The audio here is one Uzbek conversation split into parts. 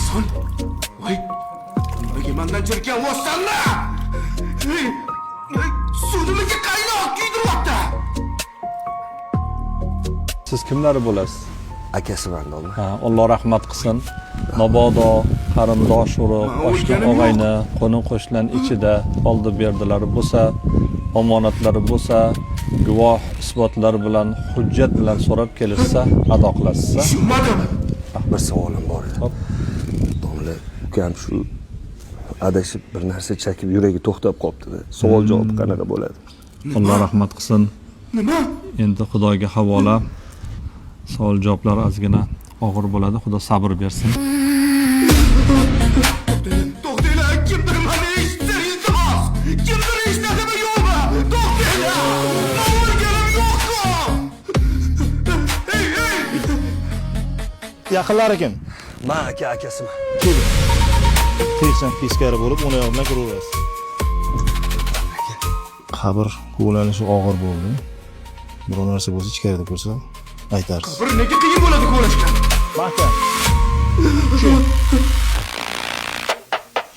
Son. Voy. Nimaga mendan jirkan vossanna? Sudimga qaynoq kuydiryapti. Siz kimlari bo'lasiz? Akasiman domla. Ha, Alloh rahmat qilsin. Mabodo qarindosh urug', oshna og'ayni, qo'ni qo'shnilar ichida oldi berdilar bo'lsa, omonatlari bo'lsa, guvoh isbotlar bilan, hujjat bilan so'rab kelishsa, ado qilasiz. Tushunmadim. Bir savolim bor edi. Hop. Domla, ukam shu adashib bir narsa chakib yuragi to'xtab qolibdi-da. Savol javob qanaqa bo'ladi? Alloh rahmat qilsin. Nima? Endi Xudoga havola. Savol javoblar ozgina og'ir bo'ladi. Xudo sabr bersin. To'xtanglar, kimdir meni eshitsa iltimos. Kimdir eshitadimi yo'qmi? To'xtanglar. O'lganim yo'q-ku. Hey, hey. Yaqinlari kim? Men akasiman. Teksan teskari bo'lib, uni bilan kiraverasiz. Qabr ko'lanishi og'ir bo'ldi. Biror narsa bo'lsa ichkarida ko'rsa aytarsiz. Bir nega qiyin bo'ladi ko'rishga? Mahkam.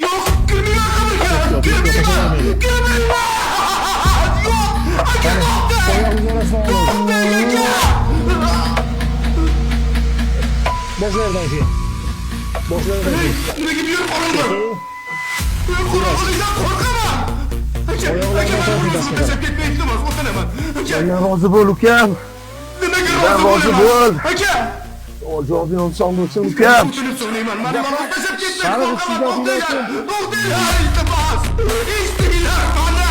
Yo'q, kirmanglar qabrga. Kirmanglar. Kirmanglar. Yo'q. Boshlardan keyin. Boshlardan keyin. Nimaga bu yerga qo'yildi? Qo'rqaman, qo'rqaman. Tashlab ketmay iltimos, o'tinaman. Mendan rozi bo'l ukam. Nimaga rozi bo'l. Aka. Savol javobing oson bo'lsin ukam. O'tinib so'rayman. Meni ma'lum tashlab ketmay Sani qo'rqaman. sizdan To'xtanglar, iltimos. Eshtinglar mani.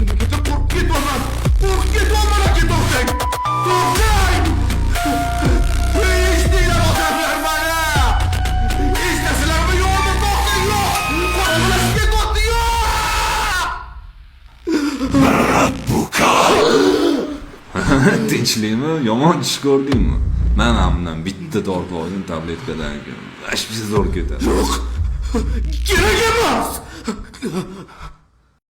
Nimaga qo'rqib ketyapman? Qo'rqib ketyapman aka, to'xtang. To'xtang. Eshtinglar odamlar mani. Eshitasizlarmi yo'qmi? To'xtang, yo'q. Qo'rqib ketyapti, yo'q. Tinchlikmi? Yomon ish ko'rdingmi? Men hamdan bitta tortib oldim tabletkadan keyin. Ash zo'r ketadi. Kerak emas.